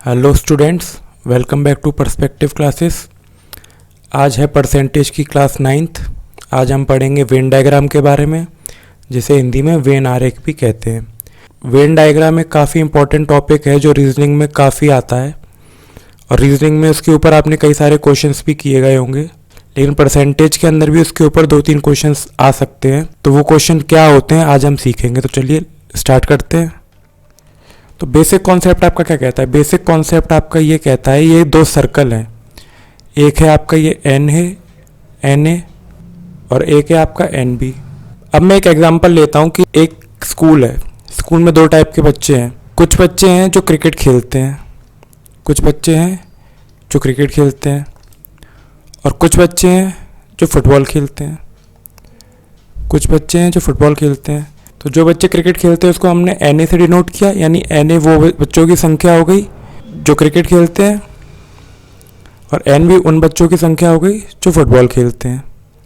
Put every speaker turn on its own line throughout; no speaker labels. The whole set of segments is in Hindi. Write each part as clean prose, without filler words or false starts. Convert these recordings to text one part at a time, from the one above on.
Hello students, welcome back to perspective classes. आज है परसेंटेज की क्लास 9th। आज हम पढ़ेंगे वेन डायग्राम के बारे में, जिसे हिंदी में वेन आरेख भी कहते हैं। वेन डायग्राम एक काफ़ी इंपॉर्टेंट टॉपिक है जो रीजनिंग में काफ़ी आता है, और रीजनिंग में उसके ऊपर आपने कई सारे क्वेश्चंस भी किए गए होंगे, लेकिन परसेंटेज के अंदर भी उसके ऊपर 2-3 क्वेश्चंस आ सकते हैं। तो वो क्वेश्चन क्या होते हैं आज हम सीखेंगे। तो चलिए स्टार्ट करते हैं। तो बेसिक कॉन्सेप्ट आपका क्या कहता है? बेसिक कॉन्सेप्ट आपका ये कहता है, ये दो सर्कल हैं, एक है आपका ये एन है, एन ए, और एक है आपका एन बी। अब मैं एक एग्जांपल लेता हूँ कि एक स्कूल है, स्कूल में 2 टाइप के बच्चे हैं। कुछ बच्चे हैं जो क्रिकेट खेलते हैं, कुछ बच्चे हैं जो क्रिकेट खेलते हैं, और कुछ बच्चे हैं जो फुटबॉल खेलते हैं, कुछ बच्चे हैं जो फुटबॉल खेलते हैं। तो जो बच्चे क्रिकेट खेलते हैं उसको हमने एन ए से डिनोट किया, यानी एन ए वो बच्चों की संख्या हो गई जो क्रिकेट खेलते हैं, और एन बी उन बच्चों की संख्या हो गई जो फुटबॉल खेलते हैं।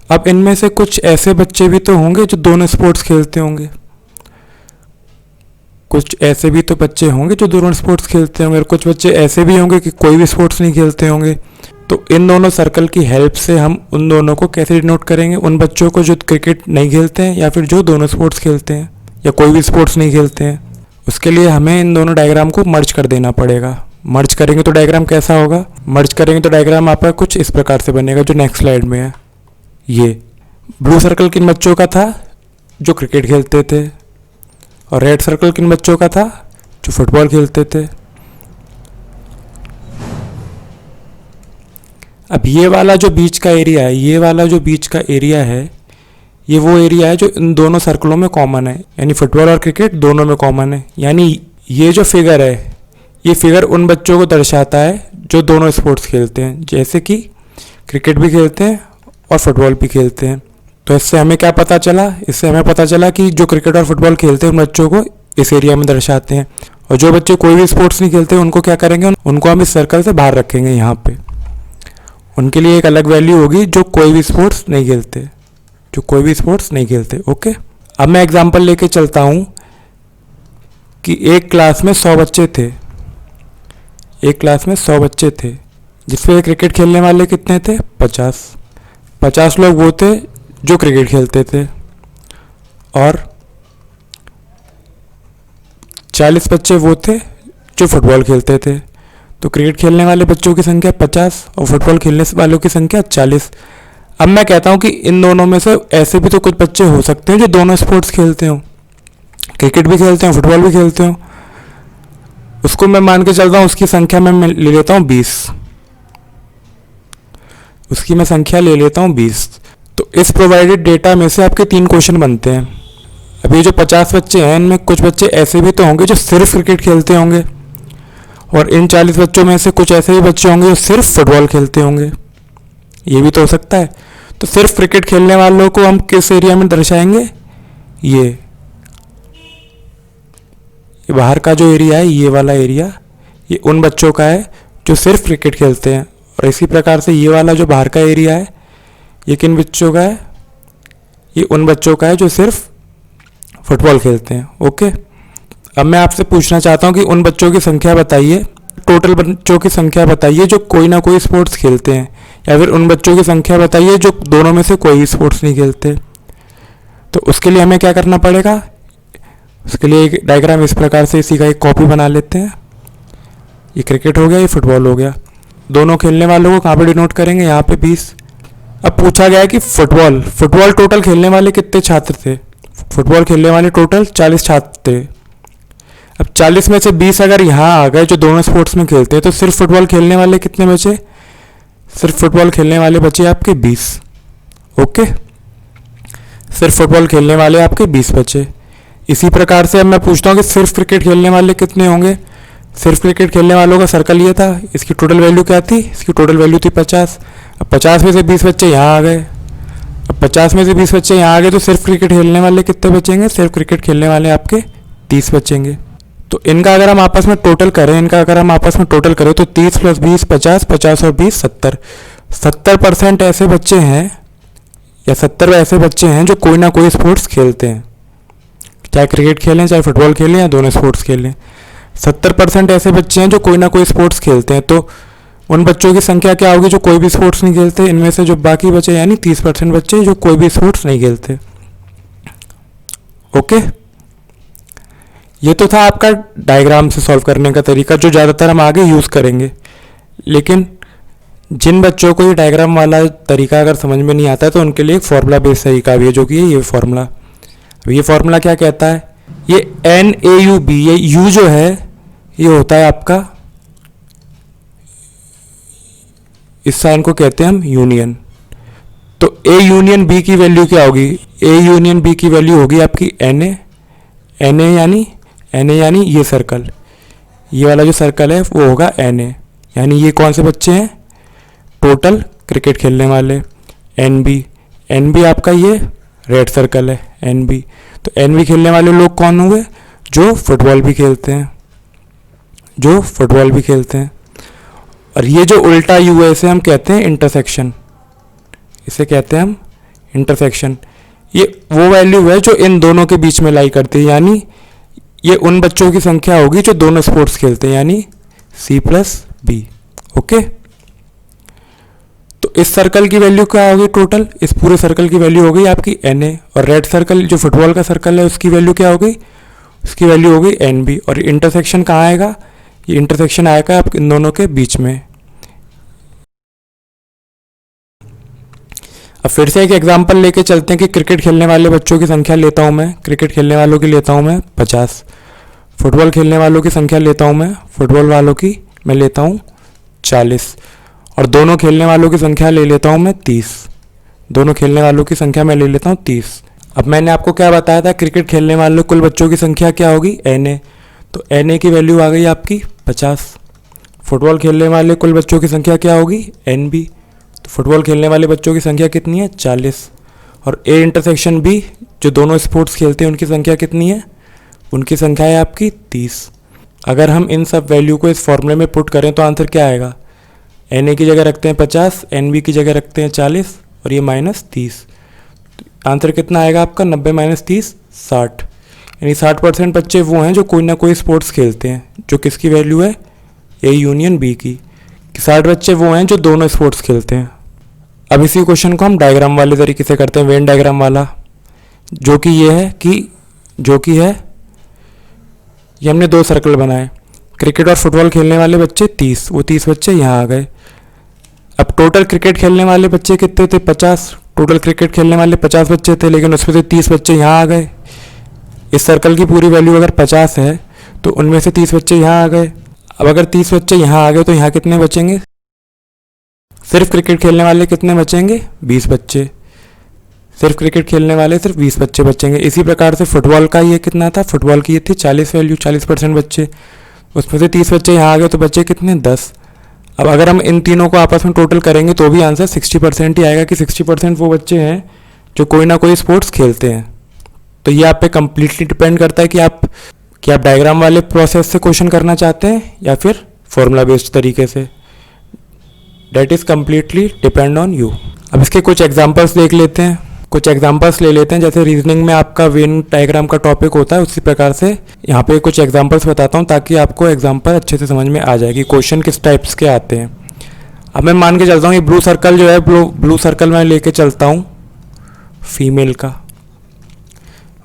अब इनमें से कुछ ऐसे बच्चे भी तो होंगे जो दोनों स्पोर्ट्स खेलते होंगे, कुछ ऐसे भी तो बच्चे होंगे जो दोनों स्पोर्ट्स खेलते होंगे, और कुछ बच्चे ऐसे भी होंगे कि कोई भी स्पोर्ट्स नहीं खेलते होंगे। तो इन दोनों सर्कल की हेल्प से हम उन दोनों को कैसे डिनोट करेंगे? उन बच्चों को जो क्रिकेट नहीं खेलते हैं, या फिर जो दोनों स्पोर्ट्स खेलते हैं, या कोई भी स्पोर्ट्स नहीं खेलते हैं। उसके लिए हमें इन दोनों डायग्राम को मर्ज कर देना पड़ेगा। मर्ज करेंगे तो डायग्राम कैसा होगा? मर्ज करेंगे तो डायग्राम आपका कुछ इस प्रकार से बनेगा जो नेक्स्ट स्लाइड में है। ये ब्लू सर्कल किन बच्चों का था? जो क्रिकेट खेलते थे। और रेड सर्कल किन बच्चों का था? जो फुटबॉल खेलते थे। अब ये वाला जो बीच का एरिया है, ये वाला जो बीच का एरिया है, ये वो एरिया है जो इन दोनों सर्कलों में कॉमन है, यानी फुटबॉल और क्रिकेट दोनों में कॉमन है। यानी ये जो फिगर है, ये फिगर उन बच्चों को दर्शाता है जो दोनों स्पोर्ट्स खेलते हैं, जैसे कि क्रिकेट भी खेलते हैं और फुटबॉल भी खेलते हैं। तो इससे हमें क्या पता चला? इससे हमें पता चला कि जो क्रिकेट और फुटबॉल खेलते हैं उन बच्चों को इस एरिया में दर्शाते हैं, और जो बच्चे कोई भी स्पोर्ट्स नहीं खेलते उनको क्या करेंगे? उनको हम इस सर्कल से बाहर रखेंगे। यहाँ पे उनके लिए एक अलग वैल्यू होगी जो कोई भी स्पोर्ट्स नहीं खेलते, जो कोई भी स्पोर्ट्स नहीं खेलते। ओके, अब मैं एग्जांपल लेके चलता हूँ कि एक क्लास में 100 बच्चे थे, एक क्लास में 100 बच्चे थे, जिसमें क्रिकेट खेलने वाले कितने थे? 50 लोग वो थे जो क्रिकेट खेलते थे, और 40 बच्चे वो थे जो फुटबॉल खेलते थे। तो क्रिकेट खेलने वाले बच्चों की संख्या 50 और फुटबॉल खेलने वालों की संख्या 40। अब मैं कहता हूँ कि इन दोनों में से ऐसे भी तो कुछ बच्चे हो सकते हैं जो दोनों स्पोर्ट्स खेलते हो, क्रिकेट भी खेलते हो, फुटबॉल भी खेलते हो। उसको मैं मान के चलता हूँ, उसकी संख्या मैं ले लेता हूँ 20, उसकी मैं संख्या ले लेता हूँ 20। तो इस प्रोवाइडेड डेटा में से आपके 3 क्वेश्चन बनते हैं। अब ये जो 50 बच्चे हैं, इनमें कुछ बच्चे ऐसे भी तो होंगे जो सिर्फ क्रिकेट खेलते होंगे, और इन 40 बच्चों में से कुछ ऐसे भी बच्चे होंगे जो सिर्फ फुटबॉल खेलते होंगे। ये भी तो हो सकता है। तो सिर्फ क्रिकेट खेलने वालों को हम किस एरिया में दर्शाएंगे? ये बाहर का जो एरिया है, ये वाला एरिया, ये उन बच्चों का है जो सिर्फ क्रिकेट खेलते हैं। और इसी प्रकार से ये वाला जो बाहर का एरिया है, ये किन बच्चों का है? ये उन बच्चों का है जो सिर्फ फुटबॉल खेलते हैं। ओके, अब मैं आपसे पूछना चाहता हूँ कि उन बच्चों की संख्या बताइए, टोटल बच्चों की संख्या बताइए जो कोई ना कोई स्पोर्ट्स खेलते हैं, या फिर उन बच्चों की संख्या बताइए जो दोनों में से कोई स्पोर्ट्स नहीं खेलते। तो उसके लिए हमें क्या करना पड़ेगा? उसके लिए एक डायग्राम इस प्रकार से इसी का एक कॉपी बना लेते हैं। ये क्रिकेट हो गया, ये फुटबॉल हो गया। दोनों खेलने वालों को कहाँ पर डिनोट करेंगे? यहाँ पे 20। अब पूछा गया है कि फुटबॉल टोटल खेलने वाले कितने छात्र थे? फुटबॉल खेलने वाले टोटल 40 छात्र थे। अब 40 में से 20 अगर यहाँ आ गए जो दोनों स्पोर्ट्स में खेलते हैं, तो सिर्फ फुटबॉल खेलने वाले कितने बचे? सिर्फ फुटबॉल खेलने वाले बचे आपके 20। ओके, सिर्फ फुटबॉल खेलने वाले आपके 20 बचे। इसी प्रकार से अब मैं पूछता हूँ कि सिर्फ क्रिकेट खेलने वाले कितने होंगे? सिर्फ क्रिकेट खेलने वालों का सर्कल ये था, इसकी टोटल वैल्यू क्या थी? इसकी टोटल वैल्यू थी 50। अब 50 में से 20 बच्चे यहाँ आ गए, अब 50 में से 20 बच्चे यहाँ आ गए, तो सिर्फ क्रिकेट खेलने वाले कितने बचेंगे? सिर्फ क्रिकेट खेलने वाले आपके 30 बचेंगे। तो इनका अगर हम आपस में टोटल करें तो 30 + 20 50, 50 और 20 70। 70% ऐसे बच्चे हैं, या 70 ऐसे बच्चे हैं जो कोई ना कोई स्पोर्ट्स खेलते हैं, चाहे क्रिकेट खेलें, चाहे फुटबॉल खेलें, या दोनों स्पोर्ट्स खेलें। 70% ऐसे बच्चे हैं जो कोई ना कोई स्पोर्ट्स खेलते हैं, तो उन बच्चों की संख्या क्या होगी जो कोई भी स्पोर्ट्स नहीं खेलते, इनमें से जो बाकी बचे यानी 30% बच्चे जो कोई भी स्पोर्ट्स नहीं खेलते। ओके, ये तो था आपका डायग्राम से सॉल्व करने का तरीका जो ज़्यादातर हम आगे यूज़ करेंगे। लेकिन जिन बच्चों को ये डायग्राम वाला तरीका अगर समझ में नहीं आता है तो उनके लिए एक फॉर्मूला बेस्ड तरीका भी है, जो कि है ये फार्मूला। अब ये फार्मूला क्या कहता है, ये NaUB, ये U जो है ये होता है आपका, इस साइन को कहते हैं हम यूनियन। तो A यूनियन B की वैल्यू क्या होगी, A यूनियन B की वैल्यू होगी आपकी Na यानी ये सर्कल, ये वाला जो सर्कल है वो होगा Na, यानी ये कौन से बच्चे हैं, टोटल क्रिकेट खेलने वाले। NB आपका ये रेड सर्कल है NB, तो NB खेलने वाले लोग कौन हुए, जो फुटबॉल भी खेलते हैं, और ये जो उल्टा U है इसे हम कहते हैं इंटरसेक्शन, ये वो वैल्यू है जो इन दोनों के बीच में लाई करती है, यानी ये उन बच्चों की संख्या होगी जो दोनों स्पोर्ट्स खेलते हैं, यानी C+B। ओके, तो इस सर्कल की वैल्यू क्या होगी, टोटल इस पूरे सर्कल की वैल्यू हो गई आपकी Na, और रेड सर्कल जो फुटबॉल का सर्कल है उसकी वैल्यू क्या हो गई, उसकी वैल्यू हो गई NB। और इंटरसेक्शन कहाँ आएगा, ये इंटरसेक्शन आएगा आप इन दोनों के बीच में। अब फिर से एक एग्जांपल लेके चलते हैं कि क्रिकेट खेलने वाले बच्चों की संख्या लेता हूँ मैं, क्रिकेट खेलने वालों की लेता हूँ मैं 50, फुटबॉल खेलने वालों की संख्या लेता हूँ मैं, फुटबॉल वालों की मैं लेता हूँ 40, और दोनों खेलने वालों की संख्या ले लेता हूँ मैं 30, दोनों खेलने वालों की संख्या मैं ले लेता हूँ 30। अब मैंने आपको क्या बताया था, क्रिकेट खेलने वाले कुल बच्चों की संख्या क्या होगी Na, तो Na की वैल्यू आ गई आपकी 50। फुटबॉल खेलने वाले कुल बच्चों की संख्या क्या होगी NB, तो फुटबॉल खेलने वाले बच्चों की संख्या कितनी है 40, और A इंटरसेक्शन B जो दोनों स्पोर्ट्स खेलते हैं उनकी संख्या कितनी है, उनकी संख्या है आपकी 30। अगर हम इन सब वैल्यू को इस फॉर्मूले में पुट करें तो आंसर क्या आएगा, Na की जगह रखते हैं 50, NB की जगह रखते हैं 40, और ये -30, तो आंसर कितना आएगा आपका 90 - 30 60, यानी 60% बच्चे वो हैं जो कोई ना कोई स्पोर्ट्स खेलते हैं, जो किसकी वैल्यू है A यूनियन B की, 60 बच्चे वो हैं जो दोनों स्पोर्ट्स खेलते हैं। अब इसी क्वेश्चन को हम डायग्राम वाले तरीके से करते हैं, वेन डायग्राम वाला, जो कि ये है ये हमने 2 सर्कल बनाए, क्रिकेट और फुटबॉल खेलने वाले बच्चे 30, वो 30 बच्चे यहाँ आ गए। अब टोटल क्रिकेट खेलने वाले बच्चे कितने थे 50, टोटल क्रिकेट खेलने वाले 50 बच्चे थे, लेकिन उसमें से 30 बच्चे यहाँ आ गए। इस सर्कल की पूरी वैल्यू अगर 50 है तो उनमें से 30 बच्चे यहाँ आ गए। अब अगर 30 बच्चे यहाँ आ गए तो यहाँ कितने बचेंगे, सिर्फ क्रिकेट खेलने वाले कितने बचेंगे 20 बच्चे, सिर्फ क्रिकेट खेलने वाले सिर्फ 20 बच्चे बचेंगे। इसी प्रकार से फुटबॉल का ये कितना था, फुटबॉल की ये थी 40 वैल्यू, 40% बच्चे, उसमें से 30 बच्चे यहाँ आ गए तो बच्चे कितने 10। अब अगर हम इन तीनों को आपस में टोटल करेंगे तो भी आंसर 60% ही आएगा, कि 60% वो बच्चे हैं जो कोई ना कोई स्पोर्ट्स खेलते हैं। तो ये आप पे कम्प्लीटली डिपेंड करता है कि आप डायग्राम वाले प्रोसेस से क्वेश्चन करना चाहते हैं या फिर फॉर्मूला बेस्ड तरीके से, that is completely depend on you. अब इसके कुछ एग्जांपल्स देख लेते हैं, कुछ एग्जांपल्स ले लेते हैं। जैसे रीजनिंग में आपका वेन डायग्राम का टॉपिक होता है, उसी प्रकार से यहाँ पे कुछ एग्जांपल्स बताता हूँ ताकि आपको एग्जांपल अच्छे से समझ में आ जाए कि क्वेश्चन किस टाइप्स के आते हैं। अब मैं मान के चलता हूँ ये ब्लू सर्कल जो है, ब्लू सर्कल मैं लेके चलता हूँ फीमेल का,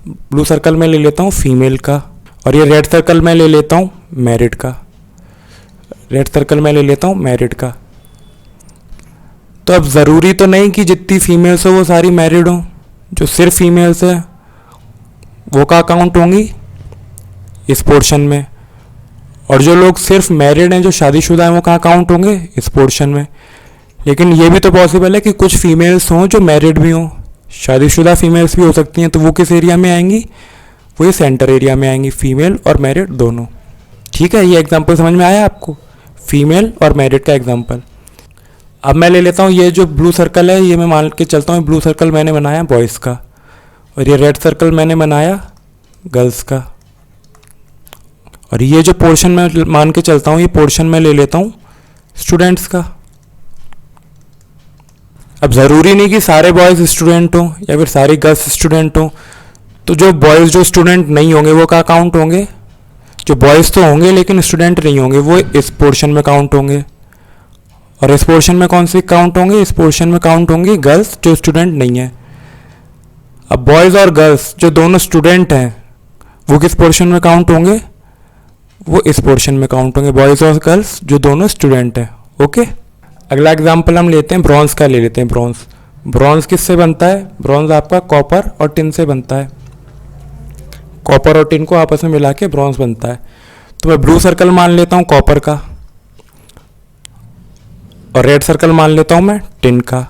ब्लू सर्कल में ले लेता हूँ फीमेल का, और ये रेड सर्कल में ले लेता हूँ मैरिड का, रेड सर्कल में ले लेता हूँ मैरिड का। तो अब ज़रूरी तो नहीं कि जितनी फीमेल्स हो वो सारी मैरिड हों, जो सिर्फ फीमेल्स है वो का काउंट होंगी इस पोर्शन में, और जो लोग सिर्फ मैरिड हैं जो शादीशुदा हैं वो कहाँ काउंट होंगे इस पोर्शन में। लेकिन ये भी तो पॉसिबल है कि कुछ फीमेल्स हों जो मैरिड भी हों, शादीशुदा फीमेल्स भी हो सकती हैं, तो वो किस एरिया में आएंगी, वो ये सेंटर एरिया में आएंगी, फीमेल और मैरिड दोनों। ठीक है, ये एग्जांपल समझ में आया आपको, फीमेल और मैरिड का एग्जांपल। अब मैं ले लेता हूँ ये जो ब्लू सर्कल है, ये मैं मान के चलता हूँ ब्लू सर्कल मैंने बनाया बॉयज़ का, और ये रेड सर्कल मैंने बनाया गर्ल्स का, और ये जो पोर्शन मैं मान के चलता हूँ ये पोर्शन मैं ले लेता हूँ स्टूडेंट्स का। अब ज़रूरी नहीं कि सारे बॉयज़ स्टूडेंट हों या फिर सारी गर्ल्स स्टूडेंट हों, तो जो बॉयज़ जो स्टूडेंट नहीं होंगे वो क्या काउंट होंगे, जो बॉयज़ तो होंगे लेकिन स्टूडेंट नहीं होंगे, वो इस पोर्शन में काउंट होंगे। और इस पोर्शन में कौन सी काउंट होंगे? इस पोर्शन में काउंट होंगी गर्ल्स जो स्टूडेंट नहीं है। अब बॉयज़ और गर्ल्स जो दोनों स्टूडेंट हैं वो किस पोर्शन में काउंट होंगे? वो इस पोर्शन में काउंट होंगे, बॉयज़ और गर्ल्स जो दोनों स्टूडेंट हैं। ओके, अगला एग्जाम्पल हम लेते हैं ब्रॉन्ज का, ले लेते हैं ब्रॉन्ज। ब्रॉन्ज किससे बनता है? ब्रॉन्ज आपका कॉपर और टिन से बनता है। कॉपर और टिन को आपस में मिला के ब्रॉन्ज बनता है। तो मैं ब्लू सर्कल मान लेता हूँ कॉपर का और रेड सर्कल मान लेता हूँ मैं टिन का।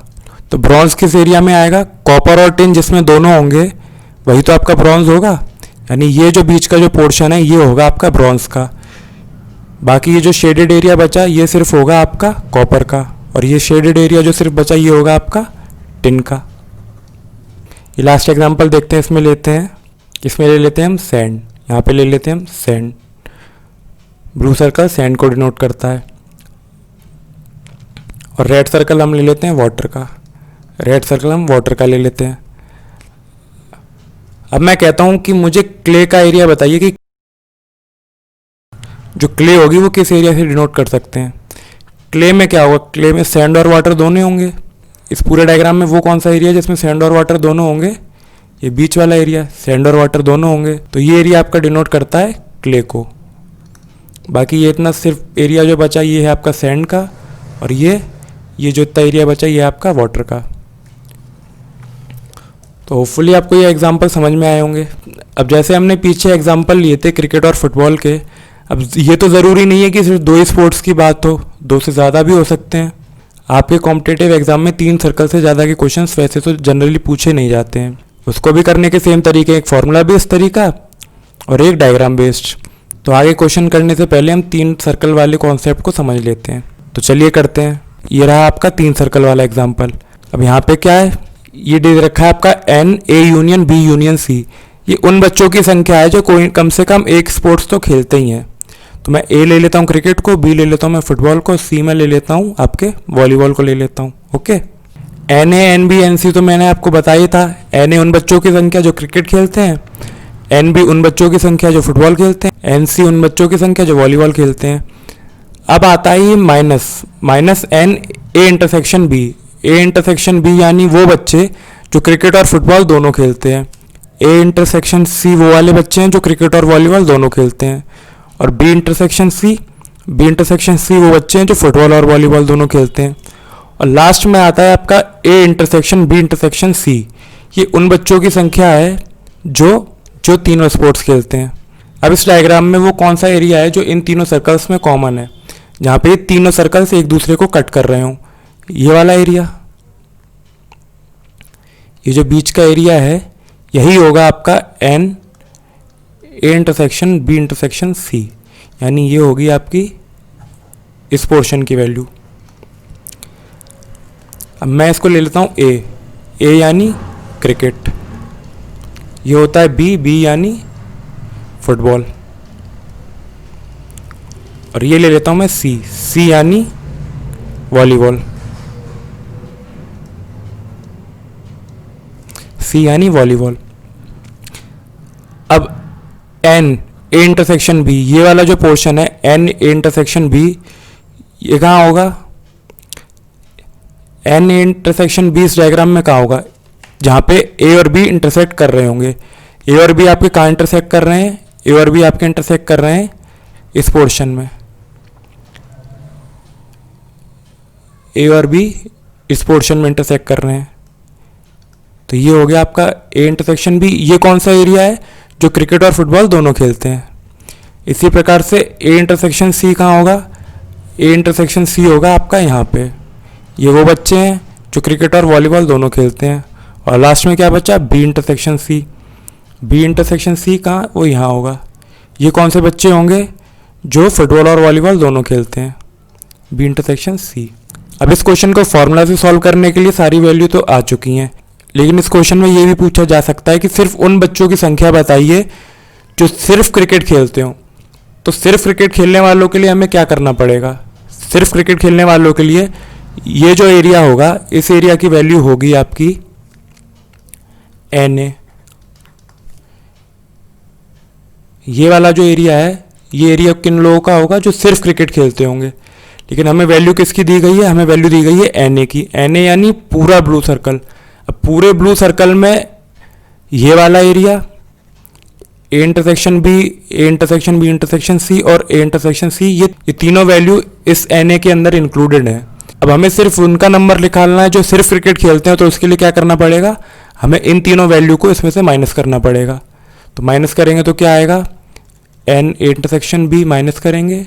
तो ब्रॉन्ज किस एरिया में आएगा? कॉपर और टिन जिसमें दोनों होंगे वही तो आपका ब्रॉन्ज होगा, यानी ये जो बीच का जो पोर्शन है ये होगा आपका ब्रॉन्ज का। बाकी ये जो शेडेड एरिया बचा ये सिर्फ होगा आपका कॉपर का, और ये शेडेड एरिया जो सिर्फ बचा ये होगा आपका टिन का। ये लास्ट एग्जांपल देखते हैं, इसमें लेते हैं, इसमें ले लेते हैं हम सैंड। यहाँ पे ले लेते हैं हम सैंड। ब्लू सर्कल सैंड को डिनोट करता है और रेड सर्कल हम ले लेते हैं वाटर का। रेड सर्कल हम वाटर का ले लेते हैं। अब मैं कहता हूँ कि मुझे क्ले का एरिया बताइए कि जो क्ले होगी वो किस एरिया से डिनोट कर सकते हैं। क्ले में क्या होगा? क्ले में सैंड और वाटर दोनों होंगे। इस पूरे डायग्राम में वो कौन सा एरिया है जिसमें सैंड और वाटर दोनों होंगे? ये बीच वाला एरिया, सैंड और वाटर दोनों होंगे, तो ये एरिया आपका डिनोट करता है क्ले को। बाकी ये इतना सिर्फ एरिया जो बचा ये है आपका सैंड का, और ये जो इतना एरिया बचा ये है आपका वाटर का। तो होपफुली आपको ये एग्जांपल समझ में आए होंगे। अब जैसे हमने पीछे एग्जांपल लिए थे क्रिकेट और फुटबॉल के, अब ये तो ज़रूरी नहीं है कि सिर्फ दो ही स्पोर्ट्स की बात हो, दो से ज़्यादा भी हो सकते हैं। आपके कॉम्पिटिटिव एग्जाम में 3 सर्कल से ज़्यादा के क्वेश्चंस वैसे तो जनरली पूछे नहीं जाते हैं। उसको भी करने के सेम तरीके, एक फॉर्मूला बेस्ड तरीका और एक डायग्राम बेस्ड। तो आगे क्वेश्चन करने से पहले हम 3 सर्कल वाले कॉन्सेप्ट को समझ लेते हैं। तो चलिए करते हैं। ये रहा आपका 3 सर्कल वाला एग्जाम्पल। अब यहाँ पे क्या है? ये दे रखा है आपका N A union B union C। ये उन बच्चों की संख्या है जो कोई कम से कम एक स्पोर्ट्स तो खेलते ही हैं। तो मैं A ले लेता हूँ क्रिकेट को, B ले लेता हूँ मैं फुटबॉल को, C में ले लेता हूँ आपके वॉलीबॉल को ले लेता हूँ। ओके, NA NB NC तो मैंने आपको बताया ही था। NA उन बच्चों की संख्या जो क्रिकेट खेलते हैं, NB उन बच्चों की संख्या जो फुटबॉल खेलते हैं, NC उन बच्चों की संख्या जो वॉलीबॉल खेलते हैं। अब आता है ये minus N A intersection B। A intersection B यानी वो बच्चे जो क्रिकेट और फुटबॉल दोनों खेलते हैं। A इंटरसेक्शन C वो वाले बच्चे हैं जो क्रिकेट और वॉलीबॉल दोनों खेलते हैं। और B इंटरसेक्शन C वो बच्चे हैं जो फुटबॉल और वॉलीबॉल दोनों खेलते हैं। और लास्ट में आता है आपका A intersection B intersection C। ये उन बच्चों की संख्या है जो तीनों स्पोर्ट्स खेलते हैं। अब इस डायग्राम में वो कौन सा एरिया है जो इन तीनों सर्कल्स में कॉमन है, जहाँ पे ये तीनों सर्कल्स एक दूसरे को कट कर रहे हों? ये वाला एरिया, ये जो बीच का एरिया है यही होगा आपका N A intersection B intersection C, यानी ये होगी आपकी इस पोर्शन की वैल्यू। अब मैं इसको ले लेता हूँ A यानी क्रिकेट, ये होता है B यानी फुटबॉल, और ये ले लेता हूँ मैं C यानी वॉलीबॉल, C यानी वॉलीबॉल। अब N A इंटरसेक्शन B, ये वाला जो पोर्शन है N A इंटरसेक्शन B, ये कहाँ होगा? N A इंटरसेक्शन B इस डायग्राम में कहाँ होगा? जहाँ पे A और B इंटरसेक्ट कर रहे होंगे। A और B आपके कहाँ इंटरसेक्ट कर रहे हैं? A और B आपके इंटरसेक्ट कर रहे हैं इस पोर्शन में। A और B इस पोर्शन में इंटरसेक्ट कर रहे हैं, तो ये हो गया आपका A इंटरसेक्शन B। ये कौन सा एरिया है? जो क्रिकेट और फुटबॉल दोनों खेलते हैं। इसी प्रकार से A इंटरसेक्शन C कहाँ होगा? A इंटरसेक्शन C होगा आपका यहाँ पे। ये वो बच्चे हैं जो क्रिकेट और वॉलीबॉल दोनों खेलते हैं। और लास्ट में क्या बचा? B intersection C। B intersection C कहाँ? वो यहाँ होगा। ये कौन से बच्चे होंगे? जो फुटबॉल और वॉलीबॉल दोनों खेलते हैं। B intersection C। अब इस क्वेश्चन को फॉर्मूला से सॉल्व करने के लिए सारी वैल्यू तो आ चुकी हैं, लेकिन इस क्वेश्चन में ये भी पूछा जा सकता है कि सिर्फ उन बच्चों की संख्या बताइए जो सिर्फ क्रिकेट खेलते हो। तो सिर्फ क्रिकेट खेलने वालों के लिए हमें क्या करना पड़ेगा? सिर्फ क्रिकेट खेलने वालों के लिए ये जो एरिया होगा, इस एरिया की वैल्यू होगी आपकी NA। ये वाला जो एरिया है ये एरिया किन लोगों का होगा, जो सिर्फ क्रिकेट खेलते होंगे। लेकिन हमें वैल्यू किसकी दी गई है, हमें वैल्यू दी गई है एन ए की। एन ए यानी पूरा ब्लू सर्कल। अब पूरे ब्लू सर्कल में ये वाला area A intersection B, A intersection B intersection C और ए इंटरसेक्शन सी, ये तीनों वैल्यू इस एन ए के अंदर इंक्लूडेड है। अब हमें सिर्फ उनका नंबर निकालना है जो सिर्फ क्रिकेट खेलते हैं, तो उसके लिए क्या करना पड़ेगा, हमें इन तीनों वैल्यू को इसमें से माइनस करना पड़ेगा। तो माइनस करेंगे तो क्या आएगा, n A intersection B minus करेंगे,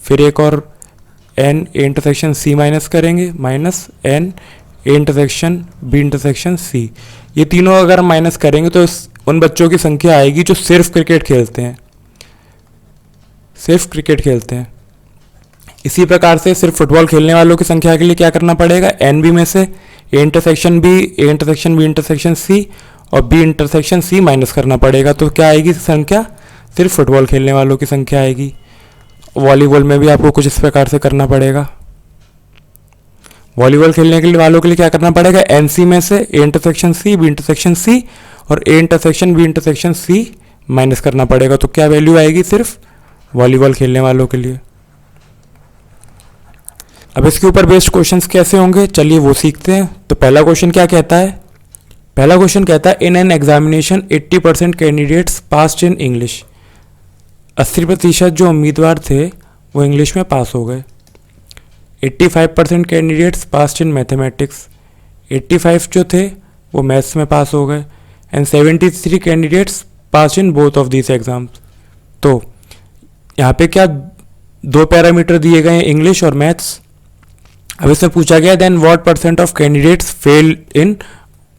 फिर एक और n A intersection C minus करेंगे, minus n A intersection B intersection C. ये तीनों अगर हम माइनस करेंगे तो उन बच्चों की संख्या आएगी जो सिर्फ क्रिकेट खेलते हैं, सिर्फ क्रिकेट खेलते हैं। इसी प्रकार से सिर्फ फुटबॉल खेलने वालों की संख्या के लिए क्या करना पड़ेगा, एन बी में से A intersection B, A intersection B intersection C और बी इंटरसेक्शन सी माइनस करना पड़ेगा। तो क्या आएगी संख्या, सिर्फ फुटबॉल खेलने वालों की संख्या आएगी। वॉलीबॉल में भी आपको कुछ इस प्रकार से करना पड़ेगा। वॉलीबॉल खेलने के लिए वालों के लिए क्या करना पड़ेगा, एन सी में से A intersection C, B intersection C और A intersection B intersection C minus करना पड़ेगा। तो क्या वैल्यू आएगी सिर्फ वॉलीबॉल खेलने वालों के लिए। अब इसके ऊपर बेस्ड क्वेश्चंस कैसे होंगे, चलिए वो सीखते हैं। तो पहला क्वेश्चन क्या कहता है, पहला क्वेश्चन कहता है in an examination 80% candidates passed in English. 80% जो उम्मीदवार थे वो इंग्लिश में पास हो गए। 85% कैंडिडेट्स पास्ड इन मैथमेटिक्स, 85 जो थे वो मैथ्स में पास हो गए। And 73 candidates pass in both of this exams. तो यहाँ पे क्या दो पैरामीटर दिए गए हैं, इंग्लिश और मैथ्स। अब इसमें पूछा गया then what % of candidates fail in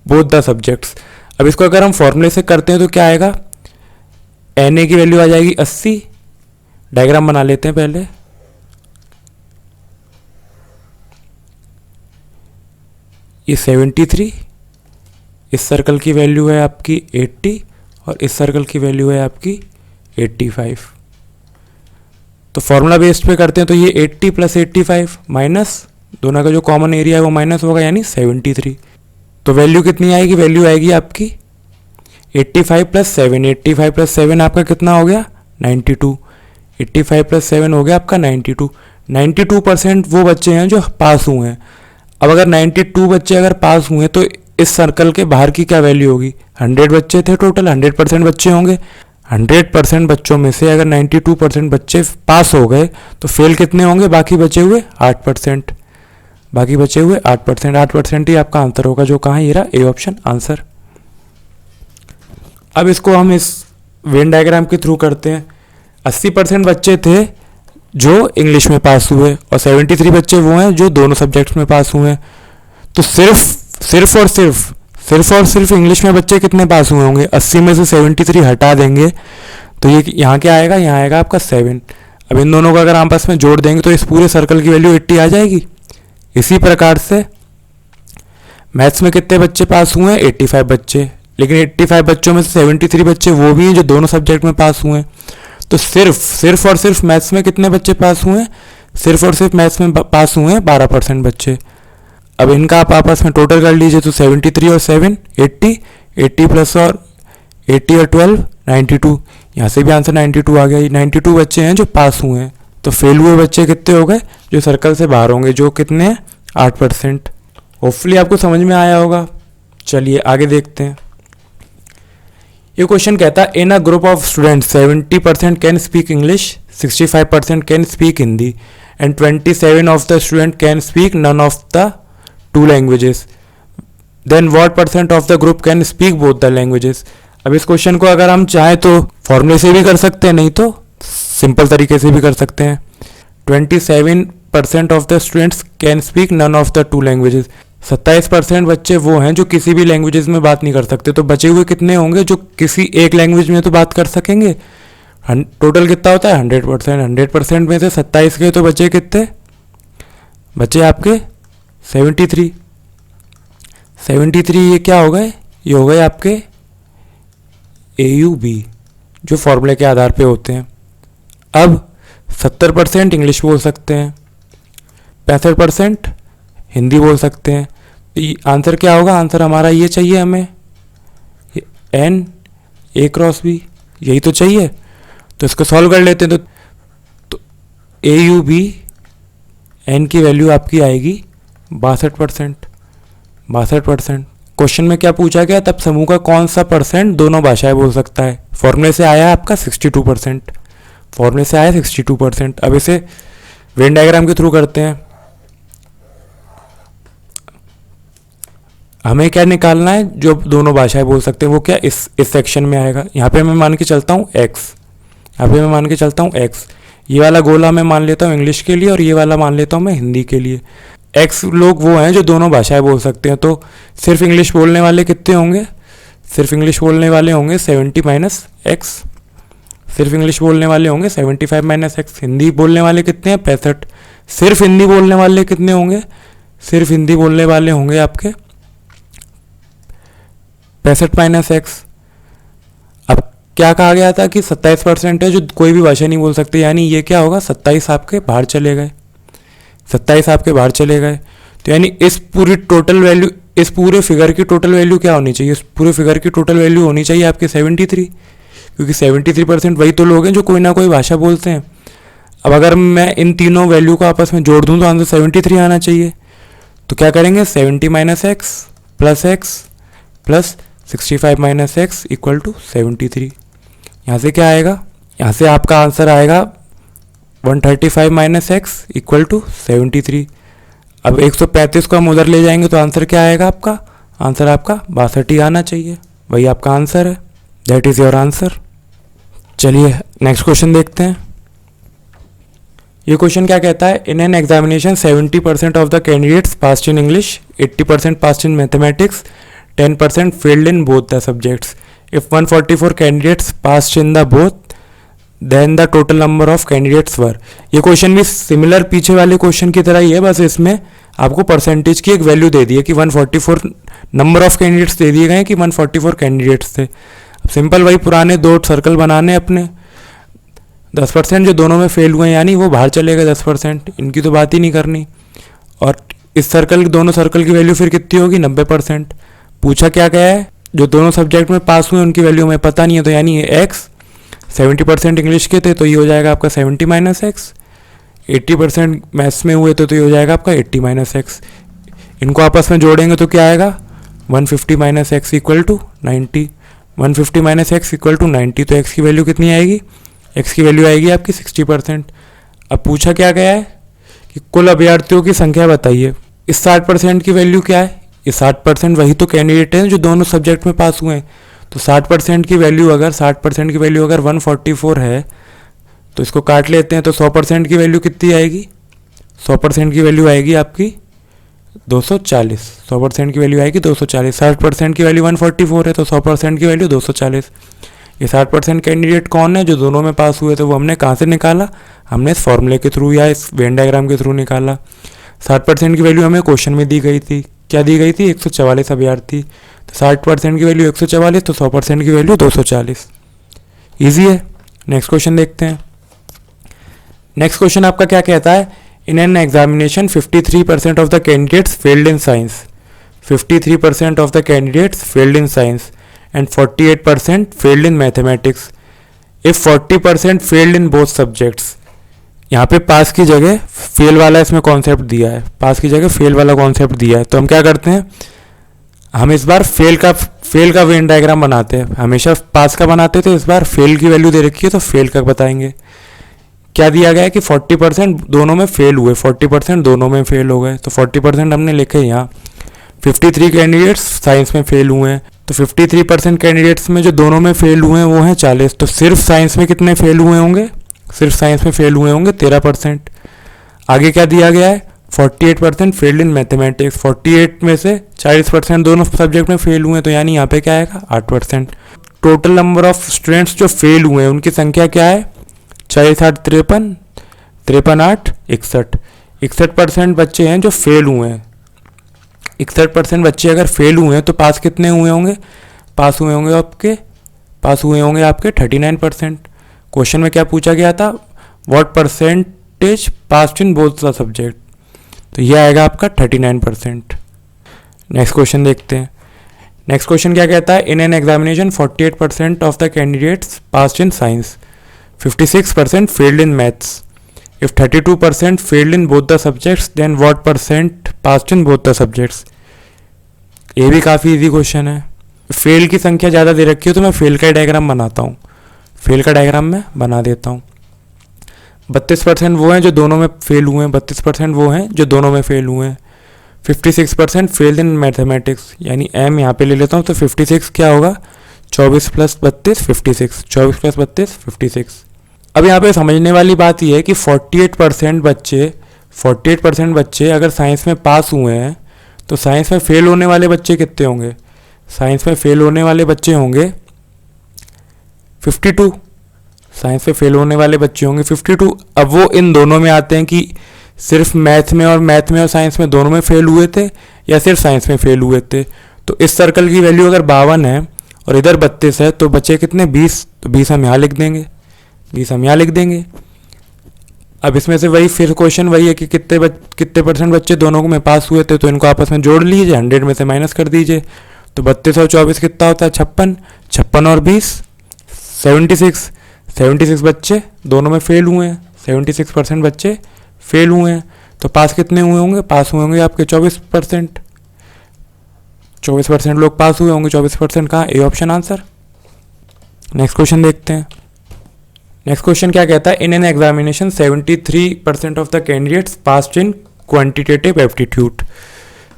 both the subjects. अब इसको अगर हम फॉर्मूले से करते हैं तो क्या आएगा, एन ए की वैल्यू आ जाएगी 80। डायग्राम बना लेते हैं पहले। ये 73, इस सर्कल की वैल्यू है आपकी 80 और इस सर्कल की वैल्यू है आपकी 85। तो फॉर्मूला बेस्ड पे करते हैं तो ये 80 + 85 माइनस दोनों का जो कॉमन एरिया है वो माइनस होगा, यानी 73। तो वैल्यू कितनी आएगी, वैल्यू आएगी आपकी 85 + 7। 85 + 7 आपका कितना हो गया, 92। 85 + 7 हो गया आपका 92। 92% वो बच्चे हैं जो पास हुए हैं। अब अगर 92 बच्चे अगर पास हुए तो इस सर्कल के बाहर की क्या वैल्यू होगी, 100 बच्चे थे टोटल, 100% बच्चे होंगे। 100% बच्चों में से अगर 92% बच्चे पास हो गए तो फेल कितने होंगे, बाकी बचे हुए 8%। बाकी बचे हुए 8%, 8% ही आपका आंसर होगा, जो कहाँ ये रहा, ए ऑप्शन आंसर। अब इसको हम इस वेन डायग्राम के थ्रू करते हैं। 80% बच्चे थे जो इंग्लिश में पास हुए और 73 बच्चे वो हैं जो दोनों सब्जेक्ट्स में पास हुए हैं। तो सिर्फ और सिर्फ इंग्लिश में बच्चे कितने पास हुए होंगे, 80 में से 73 हटा देंगे तो ये यहाँ क्या आएगा, यहाँ आएगा आपका 7। अब इन दोनों को अगर आपस में जोड़ देंगे तो इस पूरे सर्कल की वैल्यू 80 आ जाएगी। इसी प्रकार से मैथ्स में कितने बच्चे पास हुए हैं, 85 बच्चे। लेकिन 85 बच्चों में से 73 बच्चे वो भी हैं जो दोनों सब्जेक्ट में पास हुए हैं। तो सिर्फ और सिर्फ मैथ्स में कितने बच्चे पास हुए हैं, सिर्फ और सिर्फ मैथ्स में पास हुए हैं 12% बच्चे। अब इनका आप आपस में टोटल कर लीजिए तो 73 और 7 80, 80 प्लस और 80 और 12 92। यहाँ से भी आंसर 92 आ गया। 92 बच्चे हैं जो पास हुए हैं। तो फेल हुए बच्चे कितने हो गए, जो सर्कल से बाहर होंगे, जो कितने हैं 8%। होपफुली आपको समझ में आया होगा। चलिए आगे देखते हैं। ये क्वेश्चन कहता है in a group of students 70% can speak English, 65% can speak Hindi and 27 of the student can speak none of the two languages, then what % of the group can speak both the languages. अब इस क्वेश्चन को अगर हम चाहें तो फॉर्मूले से भी कर सकते हैं, नहीं तो सिंपल तरीके से भी कर सकते हैं। 27% of the students can speak none of the two languages. 27% बच्चे वो हैं जो किसी भी लैंग्वेजेस में बात नहीं कर सकते। तो बचे हुए कितने होंगे जो किसी एक लैंग्वेज में तो बात कर सकेंगे। टोटल कितना होता है 100%। 100% में से 27 के तो बचे कितने, बचे आपके 73। 73 ये क्या हो गए, ये हो गए आपके AUB जो फॉर्मूले के आधार पे होते हैं। अब 70% इंग्लिश बोल सकते हैं, 65% हिंदी बोल सकते हैं। तो आंसर क्या होगा, आंसर हमारा ये चाहिए हमें, N A × B यही तो चाहिए। तो इसको सॉल्व कर लेते हैं। तो ए यू बी एन की वैल्यू आपकी आएगी 62%। 62%। क्वेश्चन में क्या पूछा गया, तब समूह का कौन सा परसेंट दोनों भाषाएं बोल सकता है। फॉर्मूले से आया आपका 62%। फॉर्मूले से आया 62%। अब इसे वेन डायग्राम के थ्रू करते हैं। हमें क्या निकालना है, जो दोनों भाषाएं बोल सकते हैं वो क्या इस सेक्शन में आएगा। यहाँ पे मैं मान के चलता हूँ x, यहाँ पे मैं मान के चलता हूँ x। ये वाला गोला मैं मान लेता हूँ इंग्लिश के लिए और ये वाला मान लेता हूँ मैं हिंदी के लिए। x लोग वो हैं जो दोनों भाषाएं बोल सकते हैं, तो सिर्फ इंग्लिश बोलने वाले कितने होंगे, सिर्फ इंग्लिश बोलने वाले होंगे 70 माइनस x। सिर्फ इंग्लिश बोलने वाले होंगे 75 माइनस x। हिंदी बोलने वाले कितने हैं 65। सिर्फ हिंदी बोलने वाले कितने होंगे, सिर्फ हिंदी बोलने वाले होंगे आपके 65 माइनस एक्स। अब क्या कहा गया था कि 27% है जो कोई भी भाषा नहीं बोल सकते, यानी ये क्या होगा 27 आपके बाहर चले गए, 27 आपके बाहर चले गए। तो यानी इस पूरी टोटल वैल्यू, इस पूरे फिगर की टोटल वैल्यू क्या होनी चाहिए, इस पूरे फिगर की टोटल वैल्यू होनी चाहिए आपके 73, क्योंकि 73% वही तो लोग हैं जो कोई ना कोई भाषा बोलते हैं। अब अगर मैं इन तीनों वैल्यू को आपस में जोड़ दूं तो आंसर 73 आना चाहिए। तो क्या करेंगे 70 minus x plus 65 minus x equal to 73। यहाँ से क्या आएगा, यहाँ से आपका आंसर आएगा 135 माइनस एक्स इक्वल टू 73। अब 135 को हम उधर ले जाएंगे तो आंसर क्या आएगा आपका, आंसर आपका 62 ही आना चाहिए। वही आपका आंसर है, दैट इज़ योर आंसर। चलिए नेक्स्ट क्वेश्चन देखते हैं। ये क्वेश्चन क्या कहता है, in an examination 70% of the candidates passed in English, 80% passed in mathematics, 10% failed in both the subjects. If 144 candidates passed in the both, then the total number of candidates were. ये क्वेश्चन भी सिमिलर पीछे वाले क्वेश्चन की तरह ही है, बस इसमें आपको परसेंटेज की एक वैल्यू दे दी है कि 144 नंबर ऑफ कैंडिडेट्स दे दिए गए हैं कि 144 कैंडिडेट्स थे। अब सिंपल वही पुराने दो सर्कल बनाने अपने, 10% जो दोनों में फेल हुए हैं यानी वो बाहर चले गए 10%, इनकी तो बात ही नहीं करनी। और इस सर्कल, दोनों सर्कल की वैल्यू फिर कितनी होगी 90%। पूछा क्या गया है, जो दोनों सब्जेक्ट में पास हुए उनकी वैल्यू हमें पता नहीं है, तो यानी ये x 70% इंग्लिश के थे तो ये हो जाएगा आपका 70 माइनस एक्स, 80% मैथ्स में हुए तो ये हो जाएगा आपका 80 माइनस एक्स। इनको आपस में जोड़ेंगे तो क्या आएगा 150 minus x equal to 90। 150 minus x equal to 90, तो x की वैल्यू कितनी आएगी, x की वैल्यू आएगी आपकी 60%। अब पूछा क्या गया है कि कुल अभ्यर्थियों की संख्या बताइए। इस 60% की वैल्यू क्या है, ये 60% वही तो कैंडिडेट हैं जो दोनों सब्जेक्ट में पास हुए हैं। तो 60% की वैल्यू अगर 144 है तो इसको काट लेते हैं, तो 100% की वैल्यू कितनी आएगी, 100% की वैल्यू आएगी आपकी 240। 100% की वैल्यू आएगी 240। 60% की वैल्यू 144 है तो 100% की वैल्यू 240। ये 60% कैंडिडेट कौन है जो दोनों में पास हुए थे, वो हमने कहाँ से निकाला, हमने इस फॉर्मूले के थ्रू या इस वेन डायग्राम के थ्रू निकाला। 60% की वैल्यू हमें क्वेश्चन में दी गई थी, क्या दी गई थी 144 अभ्यर्थी, तो 60% की वैल्यू 144, तो 100% की वैल्यू 240। ईजी है। नेक्स्ट क्वेश्चन देखते हैं। नेक्स्ट क्वेश्चन आपका क्या कहता है, in an examination 53% of the candidates failed in science, 53% of the candidates failed in science and 48% failed in mathematics. If 40% failed in both subjects. यहाँ पे पास की जगह फेल वाला इसमें कॉन्सेप्ट दिया है, पास की जगह फेल वाला कॉन्सेप्ट दिया है, तो हम क्या करते हैं, हम इस बार फेल का वेन डायग्राम बनाते हैं। हमेशा पास का बनाते थे, इस बार फेल की वैल्यू दे रखी है तो फेल का बताएंगे। क्या दिया गया है कि 40% दोनों में फेल हुए, 40% दोनों में फेल हो गए, तो 40% हमने लिखे यहाँ। 53 कैंडिडेट्स साइंस में फेल हुए हैं, तो 53% कैंडिडेट्स में जो दोनों में फेल हुए हैं वो हैं 40। तो सिर्फ साइंस में कितने फेल हुए होंगे, सिर्फ साइंस में फेल हुए होंगे 13%। आगे क्या दिया गया है, 48% फेल्ड इन मैथमेटिक्स, 48 में से 40% दोनों सब्जेक्ट में फेल हुए हैं, तो यानी यहाँ पे क्या आएगा 8%। टोटल नंबर ऑफ स्टूडेंट्स जो फेल हुए हैं उनकी संख्या क्या है, 40 8 53, 53 8 61। 61% बच्चे हैं जो फेल हुए हैं। 61% बच्चे अगर फेल हुए हैं तो पास कितने हुए होंगे, पास हुए होंगे आपके 39%। क्वेश्चन में क्या पूछा गया था, what percentage passed in both the subject, तो ये आएगा आपका 39%। नेक्स्ट क्वेश्चन देखते हैं। नेक्स्ट क्वेश्चन क्या कहता है, in an examination 48% of the candidates passed in science, 56% failed in maths. If 32% failed in both the subjects, then what percent passed in both the subjects? ये भी काफ़ी इजी क्वेश्चन है. फेल की संख्या ज़्यादा दे रखी है तो मैं फेल का डायग्राम बनाता हूँ. फेल का डायग्राम मैं बना देता हूँ. 32% वो हैं जो दोनों में फेल हुए हैं, 32% वो हैं जो दोनों में फेल हुए हैं. 56% फेल्ड इन मैथमेटिक्स, यानी एम यहाँ पे ले लेता हूँ तो 56 क्या होगा, 24 + 32 56, 24 + 32 56. अब यहाँ पे समझने वाली बात यह है कि 48% बच्चे अगर साइंस में पास हुए हैं तो साइंस में फेल होने वाले बच्चे कितने होंगे. साइंस में फेल होने वाले बच्चे होंगे 52. साइंस में फेल होने वाले बच्चे होंगे 52. अब वो इन दोनों में आते हैं कि सिर्फ मैथ में और साइंस में दोनों में फेल हुए थे या सिर्फ साइंस में फेल हुए थे. तो इस सर्कल की वैल्यू अगर 52 है और इधर 32 है तो बचे कितने, 20. तो 20 हम यहाँ लिख देंगे, 20 हम यहाँ लिख देंगे. अब इसमें से वही फिर क्वेश्चन वही है कि कितने परसेंट बच्चे दोनों में पास हुए थे, तो इनको आपस में जोड़ लीजिए, 100 में से माइनस कर दीजिए. तो 32 और 24 कितना होता है, 56. 56 और 20 76. 76 बच्चे दोनों में फेल हुए हैं, 76% बच्चे फेल हुए हैं. तो पास कितने हुए होंगे, पास हुए होंगे आपके 24%. 24% लोग पास हुए होंगे. 24% कहाँ, ए ऑप्शन आंसर. नेक्स्ट क्वेश्चन देखते हैं. नेक्स्ट क्वेश्चन क्या कहता है, in an examination 73% of the candidates passed in quantitative aptitude.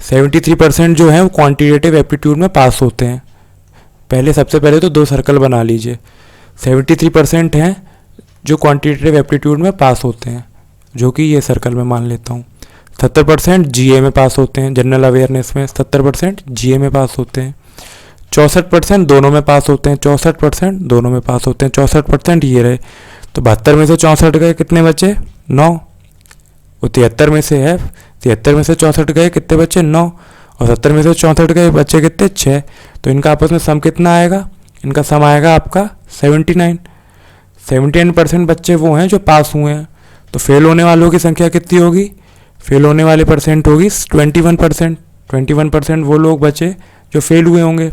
73% जो है वो क्वांटिटेटिव एप्टीट्यूड में पास होते हैं. सबसे पहले तो 2 सर्कल बना लीजिए. 73% हैं जो क्वांटिटेटिव एप्टीट्यूड में पास होते हैं, जो कि ये सर्कल में मान लेता हूँ. 70% जीए में पास होते हैं, जनरल अवेयरनेस में 70% जीए में पास होते हैं. 64% दोनों में पास होते हैं, 64% दोनों में पास होते हैं. 64% ये रहे. तो 72 में से 64 गए, कितने बचे, 9. वो 73 में से है, 73 में से 64 गए, कितने बचे, 9. और 70 में से 64 गए, बचे कितने, 6. तो इनका आपस में सम कितना आएगा, इनका सम आएगा आपका 79. 79% बच्चे वो हैं जो पास हुए हैं. तो फेल होने वालों की संख्या कितनी होगी, फेल होने वाले परसेंट होगी 21%. 21% वो लोग बचे जो फेल हुए होंगे.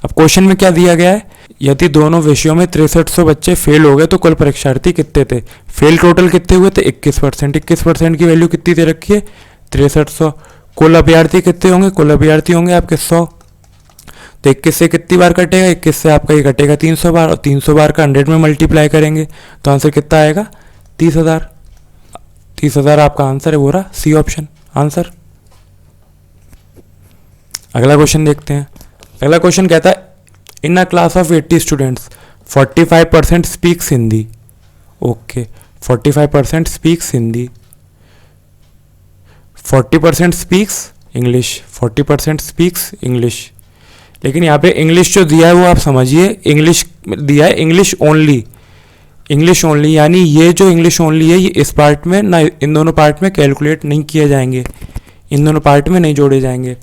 अब क्वेश्चन में क्या दिया गया है, यदि दोनों विषयों में 6300 बच्चे फेल हो गए तो कुल परीक्षार्थी कितने थे. फेल टोटल कितने हुए थे, 21%. 21% की वैल्यू कितनी दे रखी है, 6300. कुल अभ्यर्थी कितने होंगे, कुल अभ्यर्थी होंगे आपके 100. तो 21 से कितनी बार कटेगा, 21 से आपका ये कटेगा 300 बार, और 300 बार का 100 में मल्टीप्लाई करेंगे तो आंसर कितना आएगा, 30,000. 30,000 आपका आंसर है, वो रहा सी ऑप्शन आंसर. अगला क्वेश्चन देखते हैं. अगला क्वेश्चन कहता है, in a class of 80 students 45% speaks Hindi. Okay, 45% speaks Hindi, 40% speaks English, 40% speaks English. लेकिन यहाँ पे इंग्लिश जो दिया है वो आप समझिए, इंग्लिश दिया है इंग्लिश ओनली. इंग्लिश ओनली यानी ये जो इंग्लिश ओनली है ये इस पार्ट में ना, इन दोनों पार्ट में कैलकुलेट नहीं किए जाएंगे, इन दोनों पार्ट में नहीं जोड़े जाएंगे.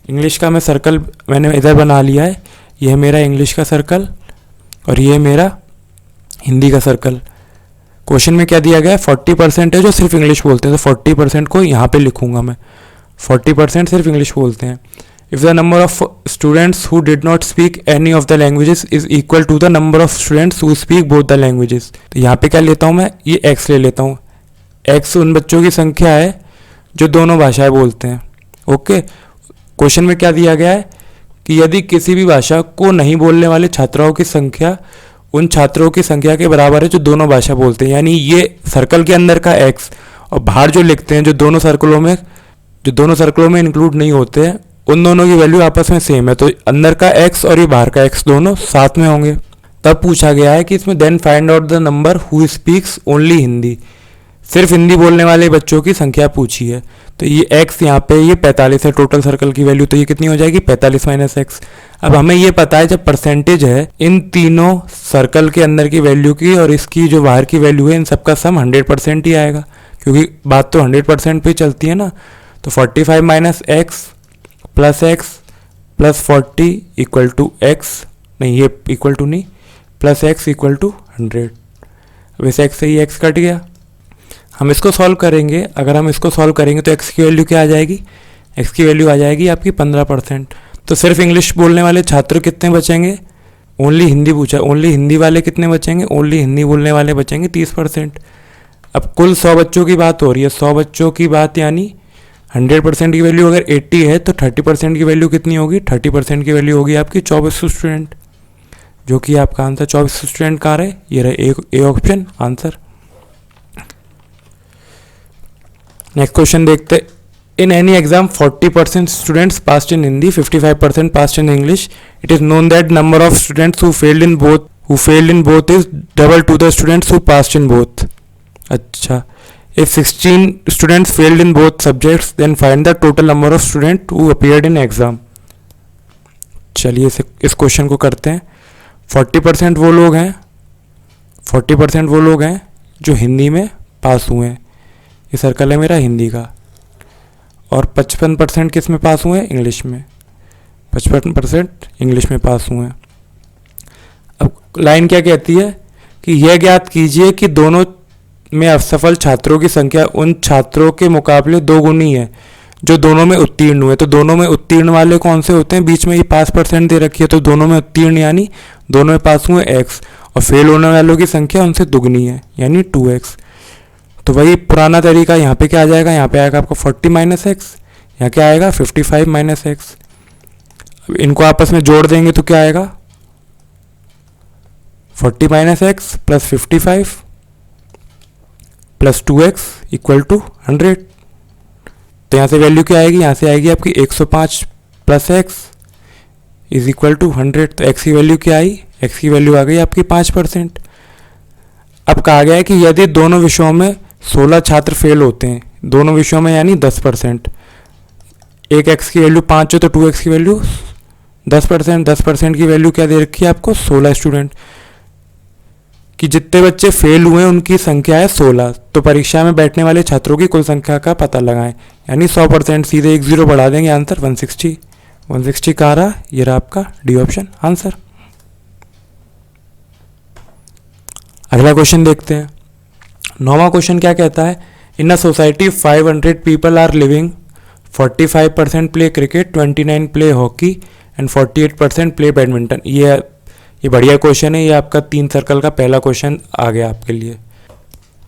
इंग्लिश का मैं सर्कल मैंने इधर बना लिया है, यह मेरा इंग्लिश का सर्कल और ये मेरा हिंदी का सर्कल. क्वेश्चन में क्या दिया गया है, 40% है जो सिर्फ इंग्लिश बोलते हैं, तो 40% को यहाँ पे लिखूंगा मैं. 40% सिर्फ इंग्लिश बोलते हैं. If the number of students who did not speak any of the languages is equal to the number of students who speak both the languages, तो यहाँ पे क्या लेता हूँ मैं, ये x ले लेता हूँ. x उन बच्चों की संख्या है जो दोनों भाषाएं बोलते हैं. ओके, क्वेश्चन में क्या दिया गया है कि यदि किसी भी भाषा को नहीं बोलने वाले छात्राओं की संख्या उन छात्रों की संख्या के बराबर है जो दोनों भाषा बोलते हैं, यानी ये सर्कल के अंदर का x और बाहर जो लिखते हैं जो दोनों सर्कलों में इंक्लूड नहीं होते हैं, उन दोनों की वैल्यू आपस में सेम है. तो अंदर का x और ये बाहर का x दोनों साथ में होंगे. तब पूछा गया है कि इसमें then find out the number who speaks only Hindi, सिर्फ हिंदी बोलने वाले बच्चों की संख्या पूछी है. तो ये x यहाँ पे ये 45 है टोटल सर्कल की वैल्यू, तो ये कितनी हो जाएगी, 45 - x. अब हमें ये पता है जब परसेंटेज है इन तीनों सर्कल के अंदर की वैल्यू की और इसकी जो बाहर की वैल्यू है, इन सबका सम 100% ही आएगा, क्योंकि बात तो 100% पे चलती है ना. तो 45 - x plus x plus 40 equal to x, नहीं ये इक्वल टू नहीं, प्लस x इक्वल टू 100. वैसे x से ही x कट गया. हम इसको सॉल्व करेंगे, अगर हम इसको सॉल्व करेंगे तो x की वैल्यू क्या आ जाएगी, x की वैल्यू आ जाएगी आपकी 15%. तो सिर्फ इंग्लिश बोलने वाले छात्र कितने बचेंगे, ओनली हिंदी पूछा, ओनली हिंदी वाले कितने बचेंगे, ओनली हिंदी बोलने वाले बचेंगे 30%। अब कुल 100 बच्चों की बात हो रही है, 100 बच्चों की बात यानी 100% की वैल्यू अगर 80 है तो 30% की वैल्यू कितनी होगी, 30% की वैल्यू होगी आपकी 24 स्टूडेंट, जो कि आपका आंसर 24 स्टूडेंट कहाँ रहे, ये रहे A option answer. Next question देखते। In any exam 40% students passed in Hindi, 55% passed in English. It is known that number of students who failed in both is double to the students who passed in both. अच्छा, if 16 students failed in both subjects then find the total number of students who appeared in exam। चलिए इस क्वेश्चन को करते हैं। 40% वो लोग हैं, 40% वो लोग हैं जो हिंदी में पास हुए हैं, ये सर्कल है मेरा हिंदी का, और 55% किस में पास हुए हैं, इंग्लिश में, 55% इंग्लिश में पास हुए हैं। अब लाइन क्या कहती है कि यह ज्ञात कीजिए कि दोनों में असफल छात्रों की संख्या उन छात्रों के मुकाबले 2 गुनी है जो दोनों में उत्तीर्ण हुए। तो दोनों में उत्तीर्ण वाले कौन से होते हैं, बीच में ये 5% दे रखी है, तो दोनों में उत्तीर्ण यानी दोनों में पास हुए x, और फेल होने वालों की संख्या उनसे दुगनी है यानी 2x। तो वही पुराना तरीका, यहाँ पे क्या आ जाएगा, यहाँ पे आएगा आपका 40 माइनस एक्स, यहाँ क्या आएगा 55 माइनस एक्स। इनको आपस में जोड़ देंगे तो क्या आएगा 40 minus x plus 55 plus 2x equal to 100। तो यहाँ से वैल्यू क्या आएगी, यहाँ से आएगी आपकी 105 plus x is equal to 100। तो x की वैल्यू क्या आई, x की वैल्यू आ गई आपकी 5%। अब कहा गया है कि यदि दोनों विषयों में 16 छात्र फेल होते हैं, दोनों विषयों में यानी 10%, एक x की वैल्यू 5 है तो 2x की वैल्यू 10%, 10% की वैल्यू क्या दे रखी है आपको 16 स्टूडेंट, कि जितने बच्चे फेल हुए हैं उनकी संख्या है 16। तो परीक्षा में बैठने वाले छात्रों की कुल संख्या का पता लगाएं, यानी 100%, सीधे 1 0 बढ़ा देंगे, आंसर 160 कहाँ रहा, ये रहा आपका डी ऑप्शन आंसर। अगला क्वेश्चन देखते हैं। 9वां क्वेश्चन क्या कहता है, in a society 500 people are living, 45% play cricket, 29 play hockey and 48% play badminton. ये बढ़िया क्वेश्चन है, ये आपका 3 सर्कल का पहला क्वेश्चन आ गया आपके लिए।